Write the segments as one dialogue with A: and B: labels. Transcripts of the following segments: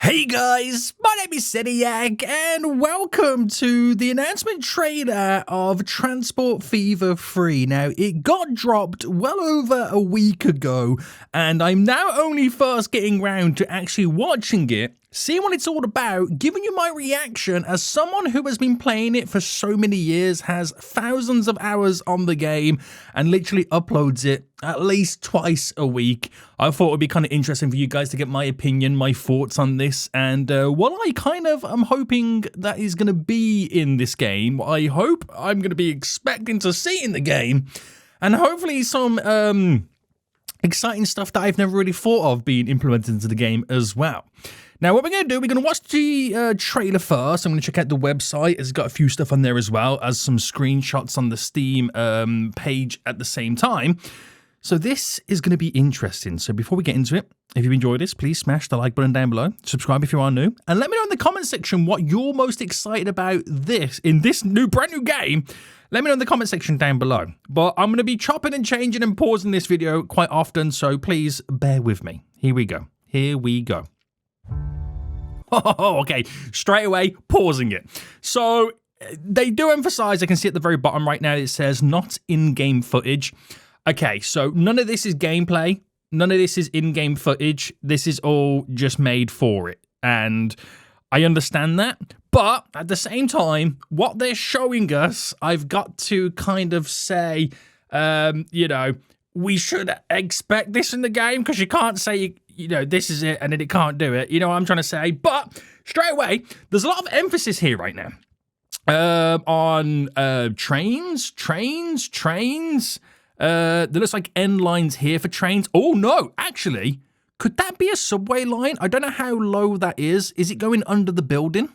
A: Hey guys, my name is Seniac and welcome to the announcement trailer of Transport Fever 3. Now, it got dropped well over a week ago and I'm now only first getting round to actually watching it, seeing what it's all about, giving you my reaction as someone who has been playing it for so many years, has thousands of hours on the game and literally uploads it at least twice a week. I thought it would be kind of interesting for you guys to get my opinion, my thoughts on this, and what I kind of am hoping that is going to be in this game. I hope I'm going to be expecting to see in the game, and hopefully some exciting stuff that I've never really thought of being implemented into the game as well. Now, what we're going to do, we're going to watch the trailer first. I'm going to check out the website. It's got a few stuff on there as well as some screenshots on the Steam page at the same time. So this is going to be interesting. So before we get into it, if you've enjoyed this, please smash the like button down below. Subscribe if you are new. And let me know in the comment section what you're most excited about in this brand new game. Let me know in the comment section down below. But I'm going to be chopping and changing and pausing this video quite often. So please bear with me. Here we go. Here we go. Oh, okay. Straight away, pausing it. So they do emphasize, I can see at the very bottom right now, it says not in-game footage. Okay, so none of this is gameplay. None of this is in-game footage. This is all just made for it. And I understand that. But at the same time, what they're showing us, I've got to kind of say, you know, we should expect this in the game, because you can't say, you know, this is it and then it can't do it. You know what I'm trying to say? But straight away, there's a lot of emphasis here right now on trains. There looks like end lines here for trains. Oh, no, actually, could that be a subway line? I don't know how low that is. Is it going under the building?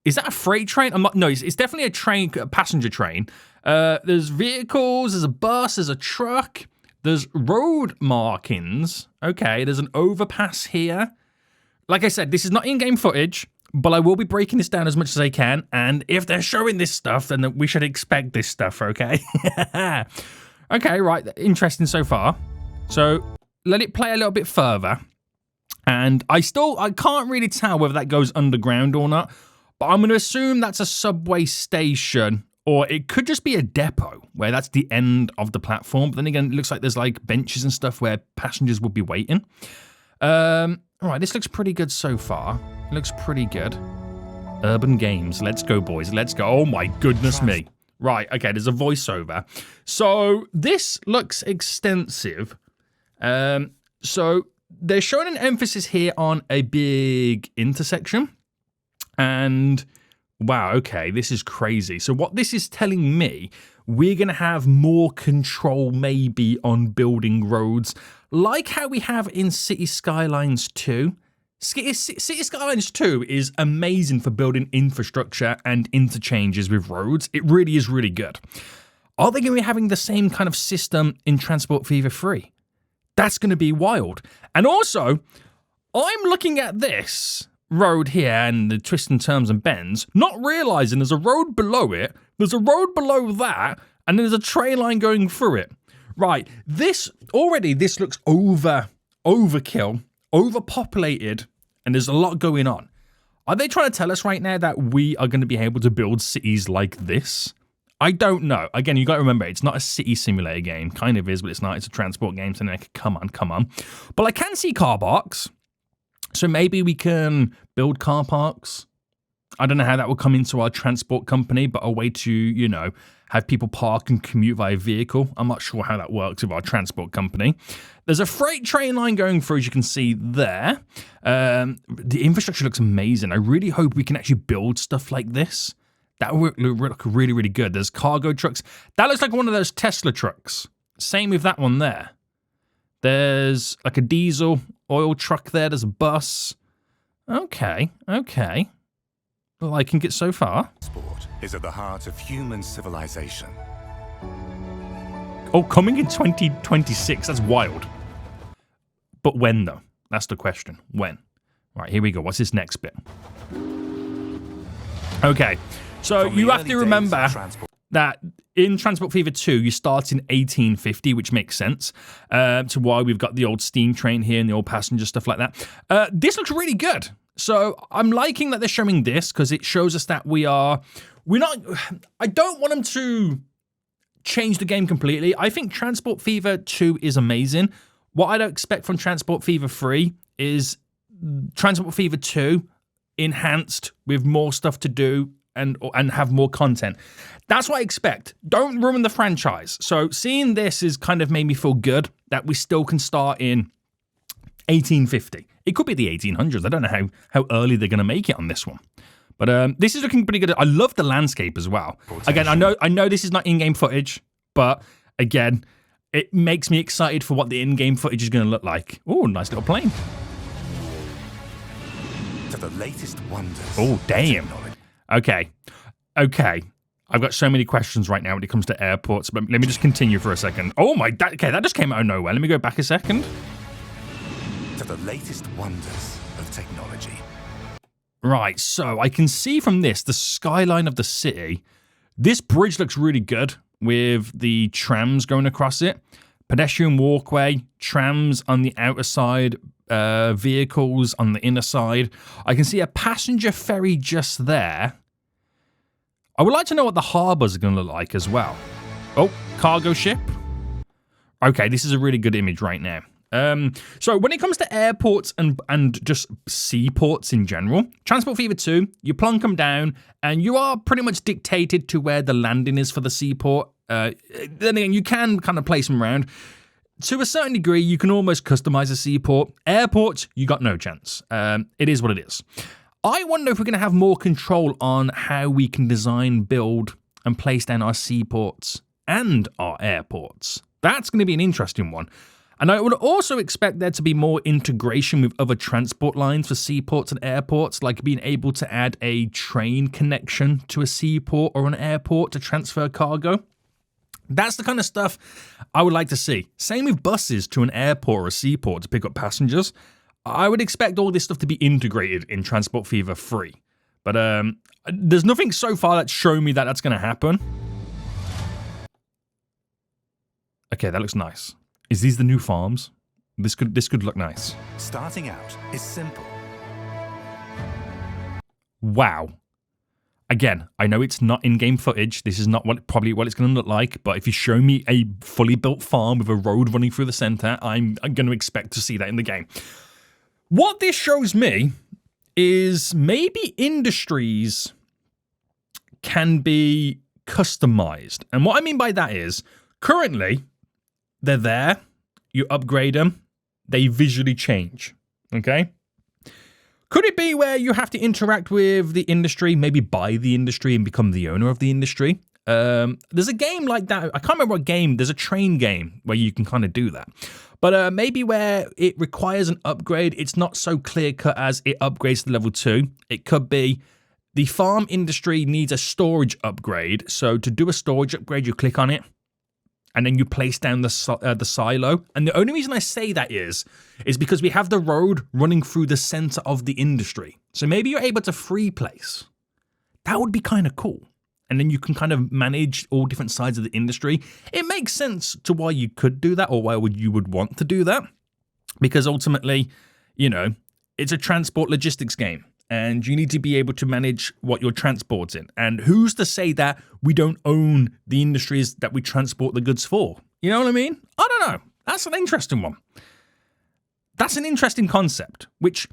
A: Is that a freight train? No, it's definitely a train, a passenger train. There's vehicles, there's a bus, there's a truck, there's road markings. Okay, there's an overpass here. Like I said, this is not in-game footage, but I will be breaking this down as much as I can. And if they're showing this stuff, then we should expect this stuff, okay? Okay, right, interesting so far. So let it play a little bit further. And I can't really tell whether that goes underground or not. But I'm going to assume that's a subway station, or it could just be a depot where that's the end of the platform. But then again, it looks like there's like benches and stuff where passengers would be waiting. All right, this looks pretty good so far. It looks pretty good. Urban Games. Let's go, boys. Let's go. Oh, my goodness me. Right, okay, there's a voiceover. So this looks extensive. So they're showing an emphasis here on a big intersection. And wow, okay, this is crazy. So what this is telling me, we're going to have more control maybe on building roads, like how we have in City Skylines 2. City Skylines 2 is amazing for building infrastructure and interchanges with roads. It really is really good. Are they going to be having the same kind of system in Transport Fever 3? That's going to be wild. And also, I'm looking at this road here and the twists and turns and bends, not realizing there's a road below it, there's a road below that, and there's a train line going through it. Right, this looks overkill, overpopulated, and there's a lot going on. Are they trying to tell us right now that we are going to be able to build cities like this? I don't know. Again, you got to remember, it's not a city simulator game. Kind of is, but it's not. It's a transport game, so like, come on. But I can see car parks. So maybe we can build car parks. I don't know how that will come into our transport company, but a way to, you know, have people park and commute via vehicle. I'm not sure how that works with our transport company. There's a freight train line going through, as you can see there. The infrastructure looks amazing. I really hope we can actually build stuff like this. That would look really, really good. There's cargo trucks. That looks like one of those Tesla trucks. Same with that one there. There's like a diesel oil truck there. There's a bus. Okay. Liking it so far.
B: Sport is at the heart of human civilization.
A: Oh, coming in 2026. That's wild. But when, though? That's the question. When? Right, here we go. What's this next bit? Okay. So you have to remember, that in Transport Fever 2, you start in 1850, which makes sense to why we've got the old steam train here and the old passenger stuff like that. This looks really good. So I'm liking that they're showing this because it shows us that we're not, I don't want them to change the game completely. I think Transport Fever 2 is amazing. What I don't expect from Transport Fever 3 is Transport Fever 2 enhanced with more stuff to do and have more content. That's what I expect. Don't ruin the franchise. So seeing this is kind of made me feel good that we still can start in 1850. It could be the 1800s. I don't know how early they're going to make it on this one. But this is looking pretty good. I love the landscape as well. Again, I know this is not in-game footage, but again, it makes me excited for what the in-game footage is going to look like. Oh, nice little plane.
B: To the latest wonders.
A: Oh, damn. Okay. I've got so many questions right now when it comes to airports, but let me just continue for a second. Oh my, okay, that just came out of nowhere. Let me go back a second.
B: To the latest wonders of technology.
A: Right, so I can see from this, the skyline of the city. This bridge looks really good with the trams going across it. Pedestrian walkway, trams on the outer side, vehicles on the inner side. I can see a passenger ferry just there. I would like to know what the harbors are going to look like as well. Oh, cargo ship. Okay, this is a really good image right now. So when it comes to airports and just seaports in general, Transport Fever 2, you plunk them down and you are pretty much dictated to where the landing is for the seaport. Then again, you can kind of place them around. To a certain degree, you can almost customize a seaport. Airports, you got no chance. It is what it is. I wonder if we're going to have more control on how we can design, build, and place down our seaports and our airports. That's going to be an interesting one. And I would also expect there to be more integration with other transport lines for seaports and airports, like being able to add a train connection to a seaport or an airport to transfer cargo. That's the kind of stuff I would like to see. Same with buses to an airport or a seaport to pick up passengers. I would expect all this stuff to be integrated in Transport Fever 3. But there's nothing so far that's shown me that that's going to happen. Okay, that looks nice. Is these the new farms? This could look nice.
B: Starting out is simple.
A: Wow. Again, I know it's not in-game footage. This is not probably what it's going to look like. But if you show me a fully built farm with a road running through the center, I'm going to expect to see that in the game. What this shows me is maybe industries can be customized. And what I mean by that is, currently, they're there, you upgrade them, they visually change, okay? Could it be where you have to interact with the industry, maybe buy the industry and become the owner of the industry? There's a game like that. I can't remember what game. There's a train game where you can kind of do that. But maybe where it requires an upgrade, it's not so clear-cut as it upgrades to level 2. It could be the farm industry needs a storage upgrade. So to do a storage upgrade, you click on it, and then you place down the silo. And the only reason I say that is because we have the road running through the center of the industry. So maybe you're able to free place. That would be kind of cool. And then you can kind of manage all different sides of the industry. It makes sense to why you could do that or why you would want to do that. Because ultimately, you know, it's a transport logistics game. And you need to be able to manage what you're transporting. And who's to say that we don't own the industries that we transport the goods for? You know what I mean? I don't know. That's an interesting one. That's an interesting concept, which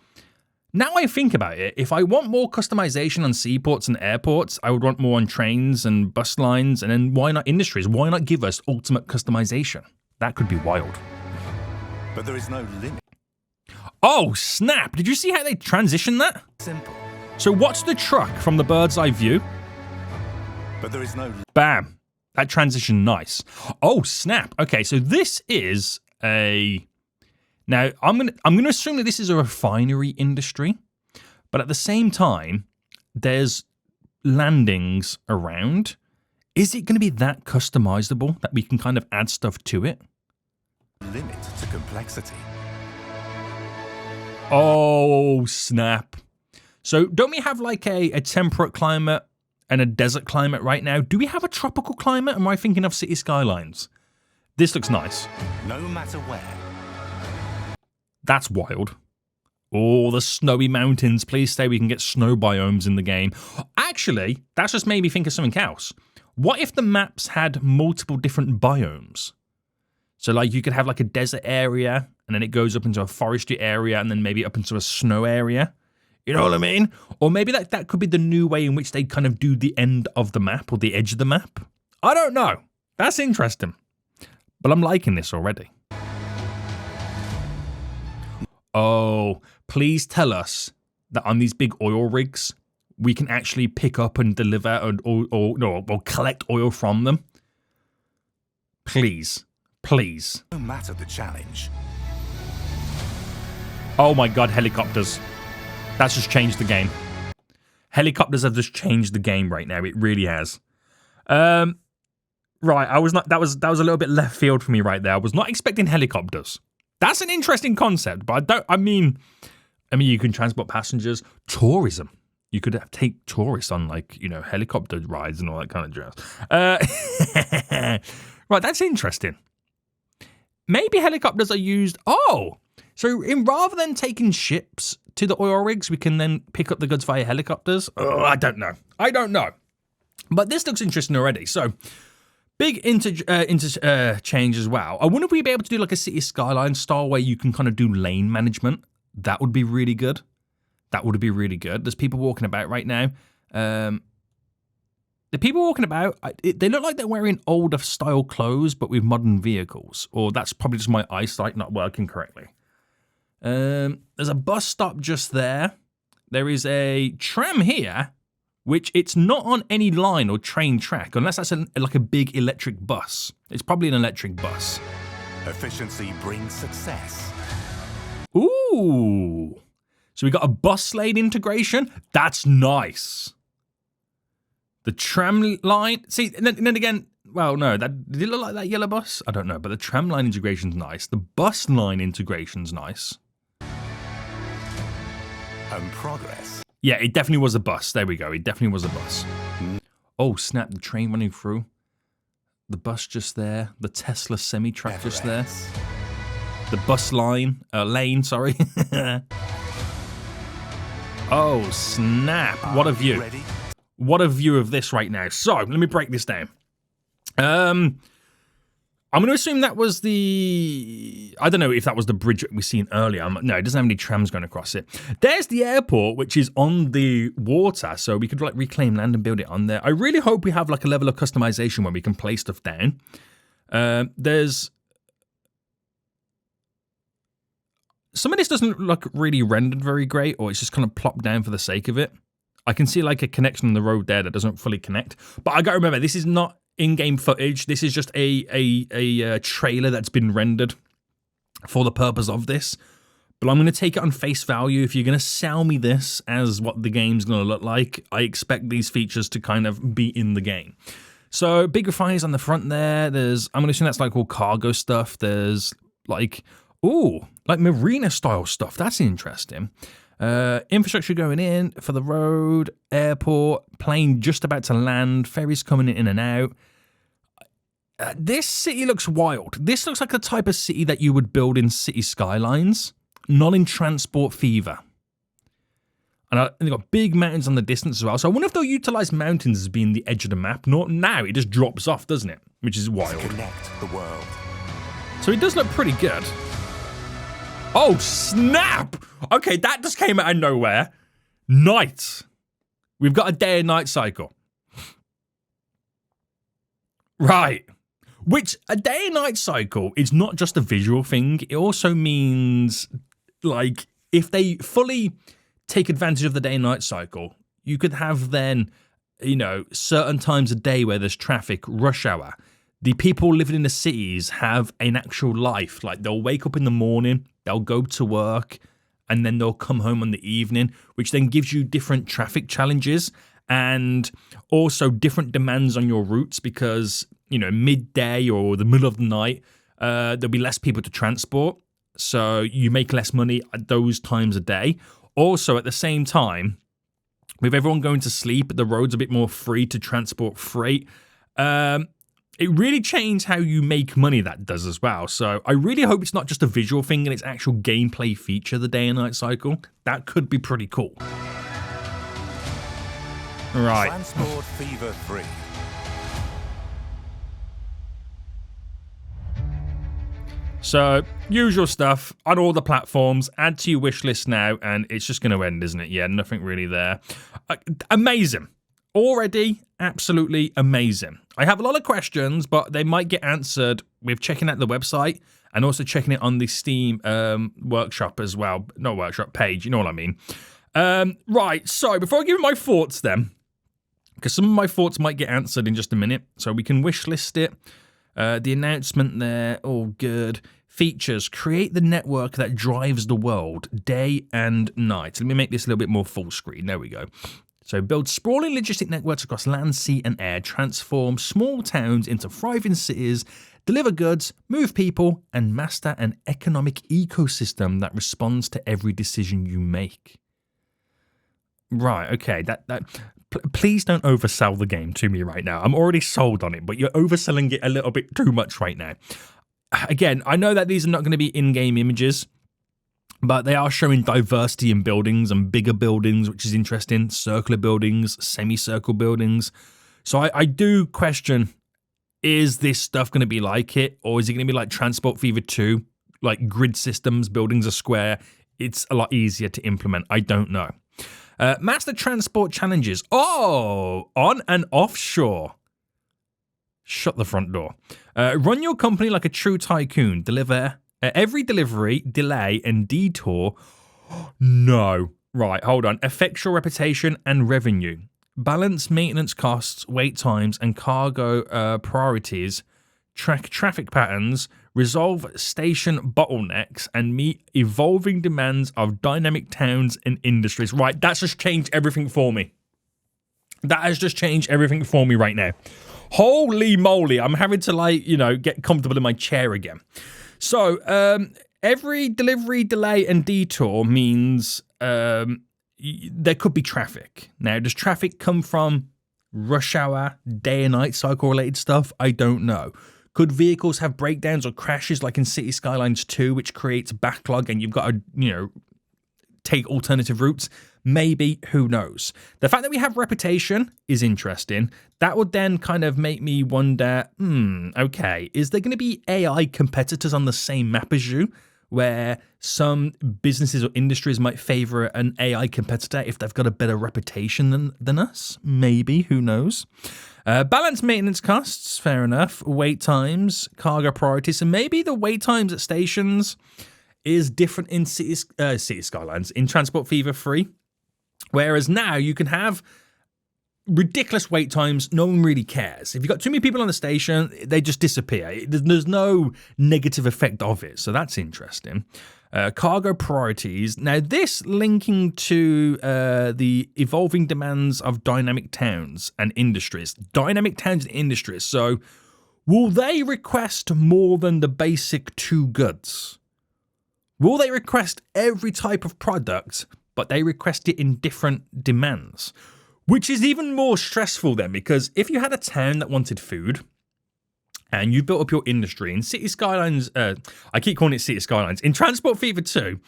A: now I think about it, if I want more customization on seaports and airports, I would want more on trains and bus lines. And then why not industries? Why not give us ultimate customization? That could be wild.
B: But there is no limit.
A: Oh, snap. Did you see how they transitioned that?
B: Simple.
A: So what's the truck from the bird's eye view?
B: But there is no...
A: Bam. That transition, nice. Oh, snap. Okay, so this is a... Now, I'm gonna assume that this is a refinery industry, but at the same time, there's landings around. Is it going to be that customizable that we can kind of add stuff to it?
B: Limit to complexity.
A: Oh, snap. So don't we have like a temperate climate, and a desert climate right now. Do we have a tropical climate? Am I thinking of city skylines? This looks nice.
B: No matter where.
A: That's wild. Oh, the snowy mountains. Please say we can get snow biomes in the game. Actually, that's just made me think of something else. What if the maps had multiple different biomes? So, like, you could have, like, a desert area, and then it goes up into a forestry area, and then maybe up into a snow area. You know what I mean? Or maybe that could be the new way in which they kind of do the end of the map or the edge of the map. I don't know. That's interesting. But I'm liking this already. Oh, please tell us that on these big oil rigs, we can actually pick up and deliver or collect oil from them. Please. Please.
B: No matter the challenge.
A: Oh my God, helicopters. That's just changed the game. Helicopters have just changed the game right now. It really has. Right, that was a little bit left field for me right there. I was not expecting helicopters. That's an interesting concept, but I mean you can transport passengers, tourism. You could take tourists on, like, you know, helicopter rides and all that kind of jazz. Right, that's interesting. Maybe helicopters are used. Oh, so rather than taking ships to the oil rigs, we can then pick up the goods via helicopters. Oh, I don't know. But this looks interesting already. So big interchange as well. I wonder if we'd be able to do like a city skyline style where you can kind of do lane management. That would be really good. There's people walking about right now. The people walking about, they look like they're wearing older style clothes, but with modern vehicles. Or that's probably just my eyesight not working correctly. There's a bus stop just there. There is a tram here, which it's not on any line or train track, unless that's like a big electric bus. It's probably an electric bus.
B: Efficiency brings success.
A: Ooh. So we got a bus lane integration. That's nice. The tram line. See, and then again, well, no, did it look like that yellow bus? I don't know, but the tram line integration's nice. The bus line integration's nice.
B: And progress.
A: Yeah, it definitely was a bus. There we go. It definitely was a bus. Oh, snap. The train running through. The bus just there. The Tesla semi-truck just there. The bus lane. Sorry. Oh, snap. What a view.
B: Ready?
A: What a view of this right now. So, let me break this down. I'm going to assume that was I don't know if that was the bridge that we seen earlier. No, it doesn't have any trams going across it. There's the airport, which is on the water, so we could like reclaim land and build it on there. I really hope we have like a level of customization where we can place stuff down. There's... Some of this doesn't look really rendered very great, or it's just kind of plopped down for the sake of it. I can see like a connection on the road there that doesn't fully connect. But I got to remember, this is not in-game footage. This is just a trailer that's been rendered for the purpose of this. But I'm going to take it on face value. If you're going to sell me this as what the game's going to look like, I expect these features to kind of be in the game. So big refineries on the front there. I'm going to assume that's like all cargo stuff. There's like, like marina style stuff. That's interesting. Infrastructure going in for the road, airport, plane just about to land, ferries coming in and out. This city looks wild. This looks like the type of city that you would build in City Skylines, not in Transport Fever. And they've got big mountains on the distance as well. So I wonder if they'll utilize mountains as being the edge of the map. Not now, it just drops off, doesn't it? Which is wild.
B: Connect the world.
A: So it does look pretty good. Oh, snap! Okay, that just came out of nowhere. Night. We've got a day and night cycle. Right. Which, a day and night cycle is not just a visual thing. It also means, like, if they fully take advantage of the day and night cycle, you could have then, you know, certain times a day where there's traffic, rush hour. The people living in the cities have an actual life. Like, they'll wake up in the morning, they'll go to work, and then they'll come home in the evening, which then gives you different traffic challenges and also different demands on your routes because, you know, midday or the middle of the night, there'll be less people to transport. So you make less money at those times a day. Also, at the same time, with everyone going to sleep, the road's a bit more free to transport freight. It really changed how you make money, that does as well. So I really hope it's not just a visual thing and it's actual gameplay feature, the day and night cycle. That could be pretty cool. Right.
B: Transport fever free.
A: So, usual stuff on all the platforms. Add to your wish list now, and it's just going to end, isn't it? Yeah, nothing really there. Amazing. Already, absolutely amazing. I have a lot of questions, but they might get answered with checking out the website and also checking it on the Steam workshop as well. Not workshop, page, you know what I mean. Right, so before I give you my thoughts then, because some of my thoughts might get answered in just a minute, so we can wish list it. The announcement there, all good. Features, create the network that drives the world, day and night. Let me make this a little bit more full screen. There we go. So build sprawling logistic networks across land, sea, and air, transform small towns into thriving cities, deliver goods, move people, and master an economic ecosystem that responds to every decision you make. Right, okay, please don't oversell the game to me right now. I'm already sold on it, but you're overselling it a little bit too much right now. Again, I know that these are not going to be in-game images, but they are showing diversity in buildings and bigger buildings, which is interesting. Circular buildings, semicircle buildings. So I do question, is this stuff going to be like it? Or is it going to be like Transport Fever 2? Like grid systems, buildings are square. It's a lot easier to implement. I don't know. Master transport challenges. Oh, on and offshore. Shut the front door. Run your company like a true tycoon. Deliver every delivery, delay, and detour. No. Right, hold on. Affects your reputation and revenue. Balance maintenance costs, wait times, and cargo priorities. Track traffic patterns. Resolve station bottlenecks and meet evolving demands of dynamic towns and industries. Right, that's just changed everything for me. That has just changed everything for me right now. Holy moly, I'm having to get comfortable in my chair again. So, every delivery, delay, and detour means there could be traffic. Now, does traffic come from rush hour, day and night cycle related stuff? I don't know. Could vehicles have breakdowns or crashes like in City Skylines 2, which creates backlog and you've got to, take alternative routes? Maybe, who knows? The fact that we have reputation is interesting. That would then kind of make me wonder, okay, is there going to be AI competitors on the same map as you, where some businesses or industries might favor an AI competitor if they've got a better reputation than us? Maybe, who knows? Balance maintenance costs, fair enough. Wait times, cargo priorities. So maybe the wait times at stations is different in City Skylines, in Transport Fever 3. Whereas now you can have ridiculous wait times, no one really cares. If you've got too many people on the station, they just disappear. There's no negative effect of it, so that's interesting. Cargo priorities. Now, this linking to the evolving demands of dynamic towns and industries. Dynamic towns and industries. So, will they request more than the basic 2 goods? Will they request every type of product, but they request it in different demands? Which is even more stressful then, because if you had a town that wanted food, and you built up your industry in City Skylines, I keep calling it City Skylines, in Transport Fever 2,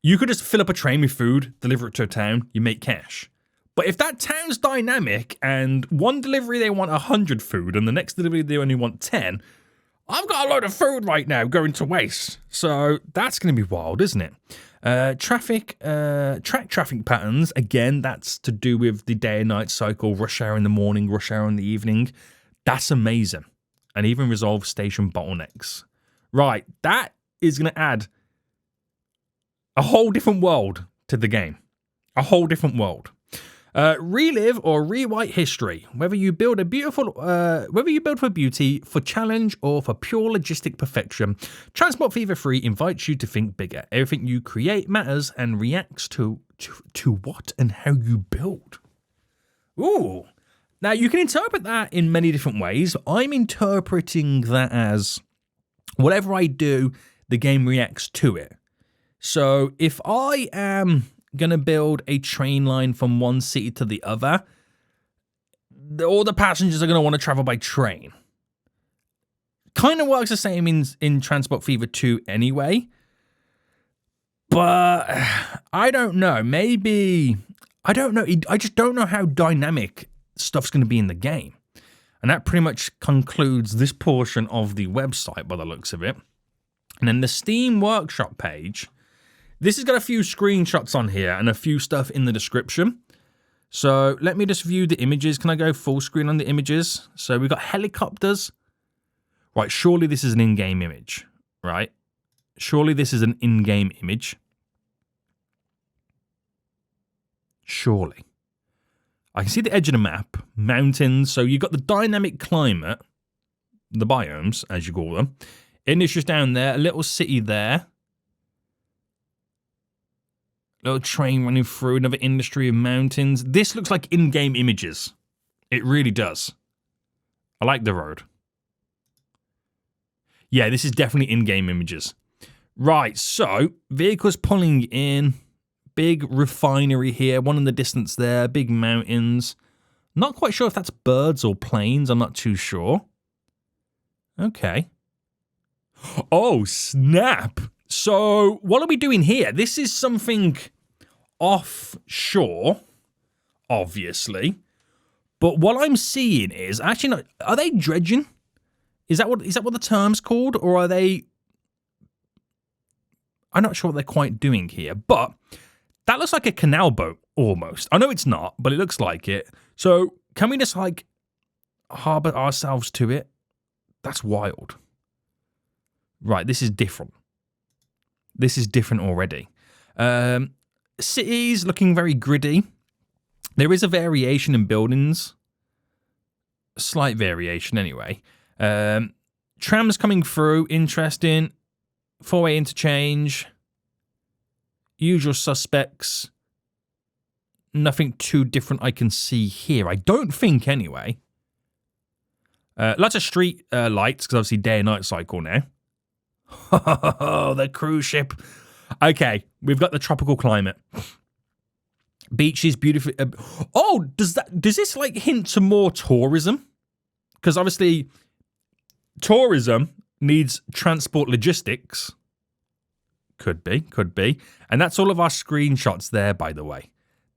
A: you could just fill up a train with food, deliver it to a town, you make cash. But if that town's dynamic and one delivery they want 100 food and the next delivery they only want 10, I've got a load of food right now going to waste. So that's going to be wild, isn't it? Track traffic patterns. Again, that's to do with the day and night cycle, rush hour in the morning, rush hour in the evening. That's amazing. And even resolve station bottlenecks. Right, that is going to add a whole different world to the game. A whole different world. Relive or rewrite history. Whether you build for beauty, for challenge, or for pure logistic perfection, Transport Fever 3 invites you to think bigger. Everything you create matters and reacts to what and how you build. Ooh. Now, you can interpret that in many different ways. I'm interpreting that as whatever I do, the game reacts to it. So if I am going to build a train line from one city to the other, all the passengers are going to want to travel by train. Kind of works the same in Transport Fever 2 anyway. But I don't know. Maybe, I don't know. I just don't know how dynamic stuff's going to be in the game. And that pretty much concludes this portion of the website by the looks of it. And then the Steam Workshop page, this has got a few screenshots on here and a few stuff in the description. So let me just view the images. Can I go full screen on the images? So we've got helicopters. Right, surely this is an in-game image, right? Surely this is an in-game image. Surely. I can see the edge of the map, mountains. So you've got the dynamic climate, the biomes, as you call them. Industries down there, a little city there. Little train running through another industry of mountains. This looks like in-game images. It really does. I like the road. Yeah, this is definitely in-game images. Right, so vehicles pulling in. Big refinery here. One in the distance there. Big mountains. Not quite sure if that's birds or planes. I'm not too sure. Okay. Oh, snap. So, what are we doing here? This is something offshore, obviously. But what I'm seeing is, actually, no, are they dredging? Is that what the term's called? Or are they... I'm not sure what they're quite doing here. But that looks like a canal boat, almost. I know it's not, but it looks like it. So, can we just, like, harbour ourselves to it? That's wild. Right, this is different. This is different already. Cities looking very gritty. There is a variation in buildings. A slight variation anyway. Trams coming through, interesting. Four-way interchange. Usual suspects. Nothing too different I can see here. I don't think anyway. Lots of street lights, because obviously day and night cycle now. Oh, the cruise ship. Okay, we've got the tropical climate. Beaches, beautiful. Oh, does this like hint to more tourism? Because obviously, tourism needs transport logistics. Could be. And that's all of our screenshots there, by the way.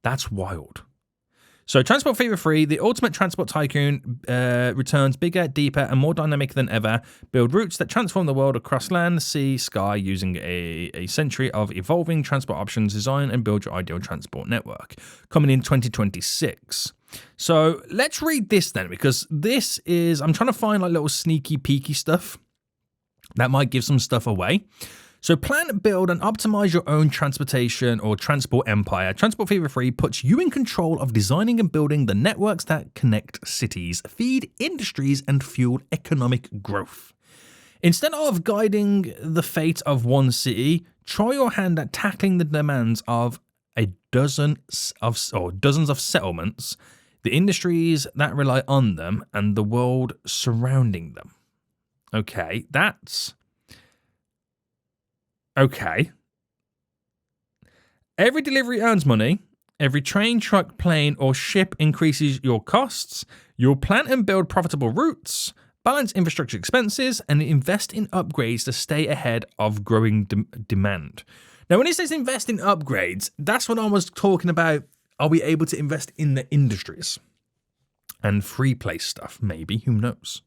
A: That's wild. So, Transport Fever 3, the ultimate transport tycoon, returns bigger, deeper, and more dynamic than ever. Build routes that transform the world across land, sea, sky, using a century of evolving transport options. Design and build your ideal transport network. Coming in 2026. So, let's read this then, because this is... I'm trying to find like little sneaky, peeky stuff that might give some stuff away. So plan, build, and optimize your own transportation or transport empire. Transport Fever 3 puts you in control of designing and building the networks that connect cities, feed industries, and fuel economic growth. Instead of guiding the fate of one city, try your hand at tackling the demands of dozens of settlements, the industries that rely on them, and the world surrounding them. Okay, that's... Okay. Every delivery earns money. Every train, truck, plane, or ship increases your costs. You'll plan and build profitable routes, balance infrastructure expenses, and invest in upgrades to stay ahead of growing demand. Now, when it says invest in upgrades, that's what I was talking about. Are we able to invest in the industries? And free place stuff, maybe, who knows?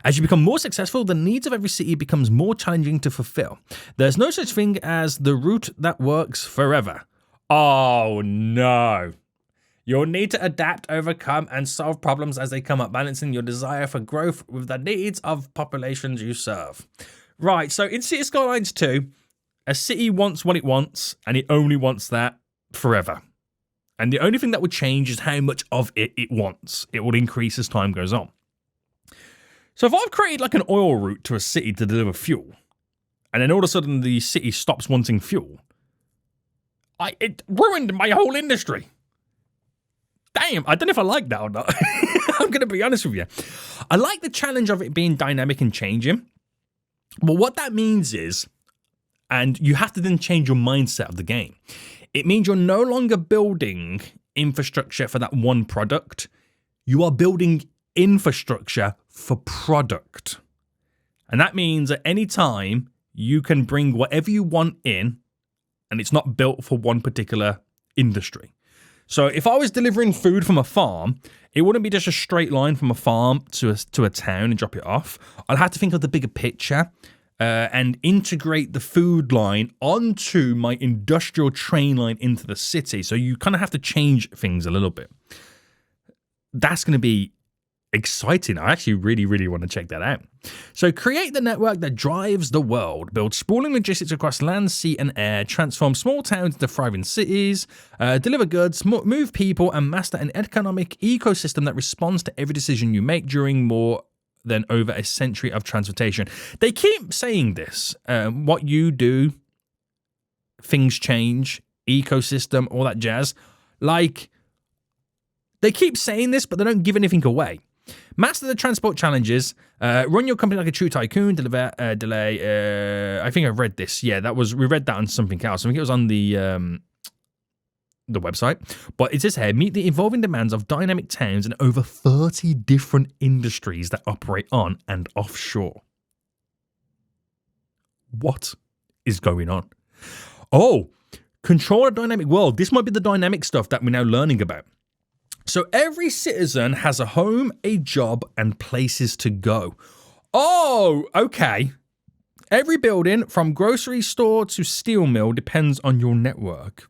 A: As you become more successful, the needs of every city becomes more challenging to fulfill. There's no such thing as the route that works forever. Oh no. You'll need to adapt, overcome, and solve problems as they come up, balancing your desire for growth with the needs of populations you serve. Right, so in City Skylines 2, a city wants what it wants, and it only wants that forever. And the only thing that would change is how much of it wants. It will increase as time goes on. So if I've created like an oil route to a city to deliver fuel, and then all of a sudden the city stops wanting fuel, it ruined my whole industry. Damn, I don't know if I like that or not. I'm going to be honest with you. I like the challenge of it being dynamic and changing. But what that means is, and you have to then change your mindset of the game, It means you're no longer building infrastructure for that one product. You are building infrastructure for product. And that means at any time you can bring whatever you want in, and it's not built for one particular industry. So if I was delivering food from a farm, it wouldn't be just a straight line from a farm to a town and drop it off. I'll have to think of the bigger picture and integrate the food line onto my industrial train line into the city. So you kind of have to change things a little bit. That's going to be exciting. I actually really, really want to check that out. So create the network that drives the world. Build sprawling logistics across land, sea, and air. Transform small towns into thriving cities. Deliver goods, move people, and master an economic ecosystem that responds to every decision you make during more than over a century of transportation. They keep saying this. What you do, things change, ecosystem, all that jazz. Like, they keep saying this, but they don't give anything away. Master the transport challenges. Run your company like a true tycoon. Deliver, delay. I think I read this. Yeah, we read that on something else. I think it was on the website. But it says here, meet the evolving demands of dynamic towns and over 30 different industries that operate on and offshore. What is going on? Oh, control a dynamic world. This might be the dynamic stuff that we're now learning about. So every citizen has a home, a job, and places to go. Oh, okay. Every building, from grocery store to steel mill, depends on your network.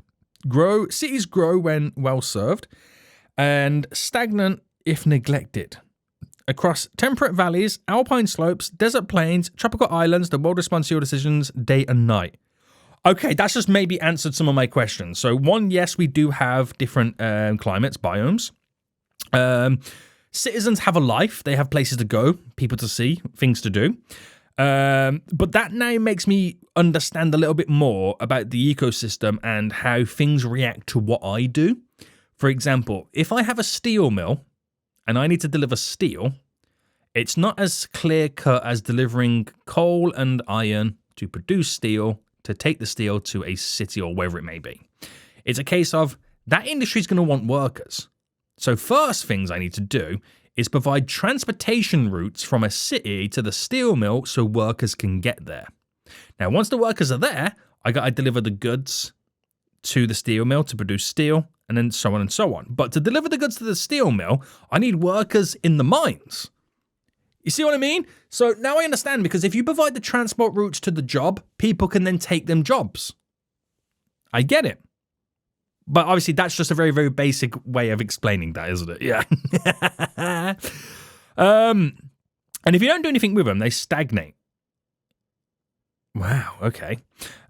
A: Cities grow when well served, and stagnant if neglected. Across temperate valleys, alpine slopes, desert plains, tropical islands, the world responds to your decisions day and night. Okay, that's just maybe answered some of my questions. So one, yes, we do have different climates, biomes. Citizens have a life. They have places to go, people to see, things to do. But that now makes me understand a little bit more about the ecosystem and how things react to what I do. For example, if I have a steel mill and I need to deliver steel, it's not as clear cut as delivering coal and iron to produce steel, to take the steel to a city or wherever it may be. It's a case of that industry is going to want workers. So first things I need to do is provide transportation routes from a city to the steel mill so workers can get there. Now, once the workers are there, I got to deliver the goods to the steel mill to produce steel, and then so on and so on. But to deliver the goods to the steel mill, I need workers in the mines. You see what I mean? So now I understand, because if you provide the transport routes to the job, people can then take them jobs. I get it. But obviously that's just a very, very basic way of explaining that, isn't it? Yeah. And if you don't do anything with them, they stagnate. Wow, okay.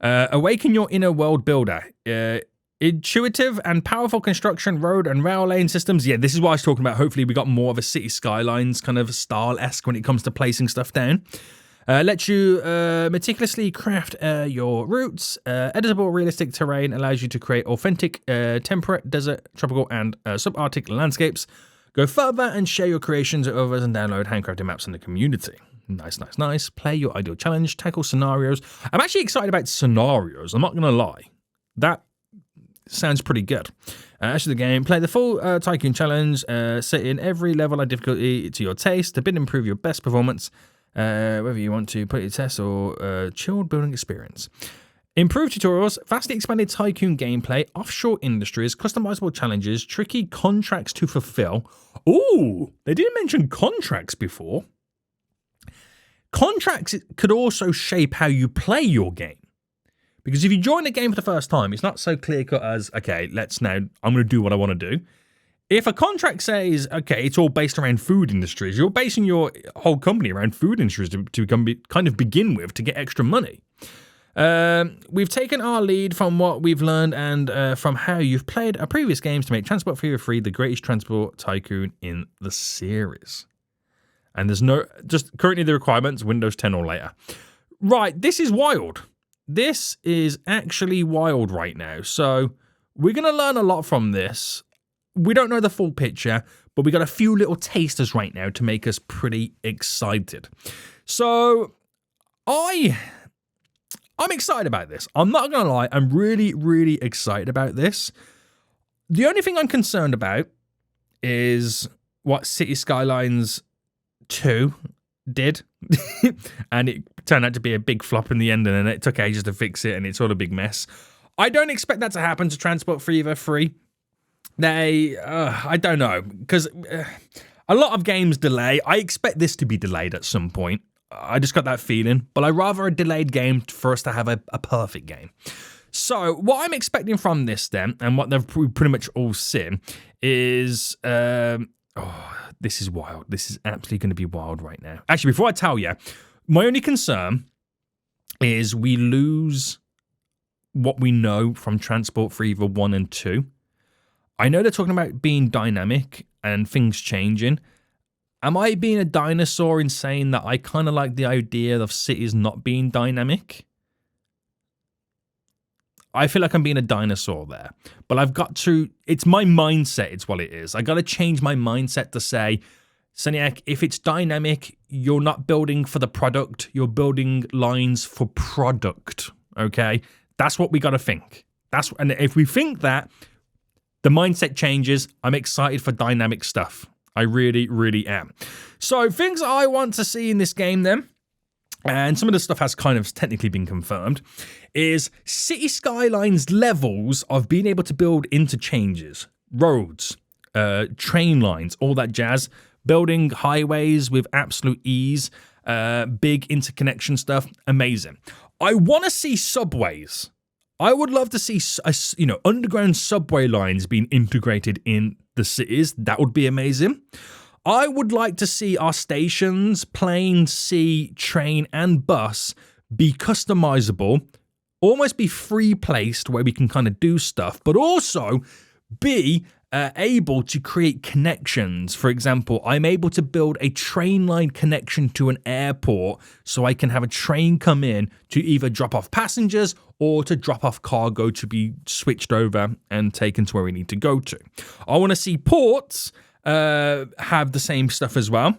A: Awaken your inner world builder. Intuitive and powerful construction, road and rail lane systems. Yeah, this is what I was talking about. Hopefully we got more of a city skylines kind of style-esque when it comes to placing stuff down. Lets you meticulously craft your routes. Editable, realistic terrain allows you to create authentic, temperate, desert, tropical, and subarctic landscapes. Go further and share your creations with others and download handcrafted maps in the community. Nice, nice, nice. Play your ideal challenge. Tackle scenarios. I'm actually excited about scenarios. I'm not going to lie. That sounds pretty good. Actually, the game. Play the full Tycoon challenge. Set in every level of difficulty to your taste to improve your best performance. Whether you want to put your test or chilled building experience. Improved tutorials, vastly expanded Tycoon gameplay, offshore industries, customizable challenges, tricky contracts to fulfill. Ooh, they didn't mention contracts before. Contracts could also shape how you play your game. Because if you join the game for the first time, it's not so clear-cut as, okay, I'm going to do what I want to do. If a contract says, okay, it's all based around food industries, you're basing your whole company around food industries to kind of begin with to get extra money. We've taken our lead from what we've learned and from how you've played our previous games to make Transport Fever Free the greatest transport tycoon in the series. And there's just currently the requirements, Windows 10 or later. Right, this is wild. This is actually wild right now. So we're going to learn a lot from this. We don't know the full picture, but we got a few little tasters right now to make us pretty excited. So I'm excited about this. I'm not going to lie. I'm really, really excited about this. The only thing I'm concerned about is what City Skylines 2 did. And it turned out to be a big flop in the end, and then it took ages to fix it, and it's all a big mess. I don't expect that to happen to Transport Fever 3. I don't know, because a lot of games delay. I expect this to be delayed at some point. I just got that feeling, but I'd rather a delayed game for us to have a perfect game. So what I'm expecting from this then, and what they've pretty much all seen, is this is wild. This is absolutely going to be wild right now. Actually, before I tell you, my only concern is we lose what we know from Transport Fever 1 and 2. I know they're talking about being dynamic and things changing. Am I being a dinosaur in saying that I kind of like the idea of cities not being dynamic? I feel like I'm being a dinosaur there. But I've got to... It's my mindset, it's what it is. I got to change my mindset to say, Seniac, if it's dynamic, you're not building for the product. You're building lines for product, okay? That's what we got to think. And if we think that, the mindset changes. I'm excited for dynamic stuff. I really, really am. So things I want to see in this game then, and some of the stuff has kind of technically been confirmed, is City Skylines levels of being able to build interchanges, roads, train lines, all that jazz, building highways with absolute ease, big interconnection stuff, amazing. I want to see subways. I would love to see, underground subway lines being integrated in the cities. That would be amazing. I would like to see our stations, plane, sea, train, and bus be customizable, almost be free placed where we can kind of do stuff, but also be able to create connections. For example, I'm able to build a train line connection to an airport so I can have a train come in to either drop off passengers or to drop off cargo to be switched over and taken to where we need to go to. I want to see ports have the same stuff as well,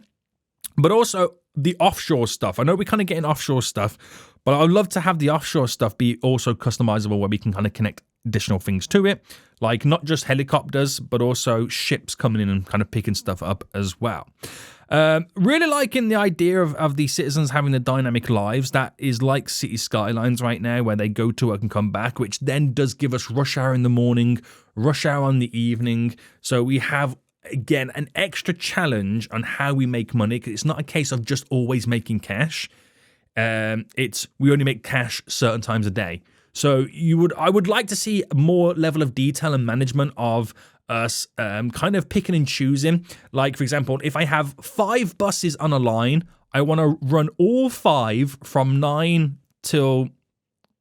A: but also the offshore stuff. I know we're kind of getting offshore stuff, but I'd love to have the offshore stuff be also customizable where we can kind of connect additional things to it, like not just helicopters, but also ships coming in and kind of picking stuff up as well. Really liking the idea of the citizens having the dynamic lives that is like City Skylines right now, where they go to work and come back, which then does give us rush hour in the morning, rush hour in the evening. So we have, again, an extra challenge on how we make money, because it's not a case of just always making cash. It's we only make cash certain times a day. So I would like to see more level of detail and management of us kind of picking and choosing. Like, for example, if I have 5 buses on a line, I want to run all 5 from 9 till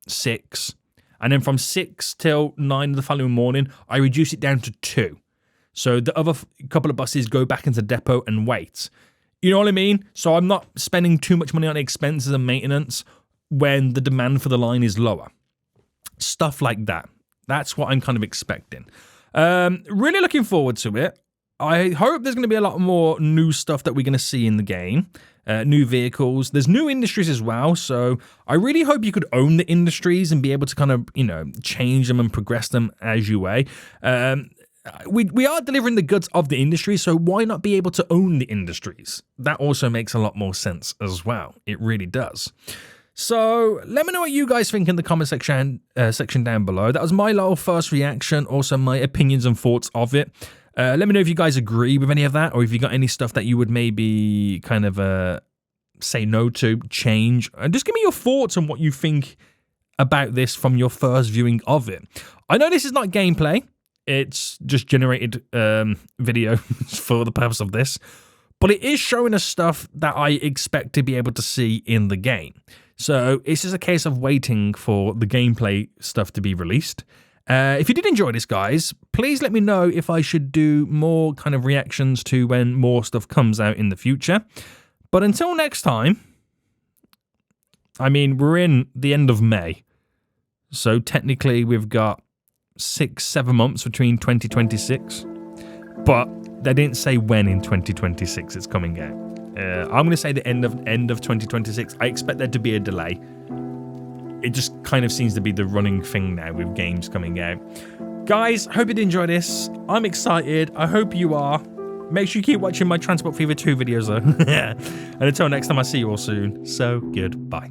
A: 6. And then from 6 till 9 the following morning, I reduce it down to 2. So the other couple of buses go back into the depot and wait. You know what I mean? So I'm not spending too much money on expenses and maintenance when the demand for the line is lower. Stuff like that. That's what I'm kind of expecting. Really looking forward to it. I hope there's going to be a lot more new stuff that we're going to see in the game. New vehicles. There's new industries as well. So I really hope you could own the industries and be able to kind of, change them and progress them as you way. We are delivering the goods of the industry, so why not be able to own the industries? That also makes a lot more sense as well. It really does. So let me know what you guys think in the comment section down below. That was my little first reaction, also my opinions and thoughts of it. Let me know if you guys agree with any of that, or if you got any stuff that you would maybe kind of say no to, change. And just give me your thoughts on what you think about this from your first viewing of it. I know this is not gameplay. It's just generated video for the purpose of this. But it is showing us stuff that I expect to be able to see in the game. So it's just a case of waiting for the gameplay stuff to be released. If you did enjoy this, guys, please let me know if I should do more kind of reactions to when more stuff comes out in the future. But until next time, I mean, we're in the end of May. So technically we've got 6-7 months between 2026. But they didn't say when in 2026 it's coming out. I'm going to say the end of 2026. I expect there to be a delay. it just kind of seems to be the running thing now with games coming out. Guys, hope you enjoy this. I'm excited. I hope you are. Make sure you keep watching my Transport Fever 2 videos though. And until next time, I'll see you all soon. So goodbye.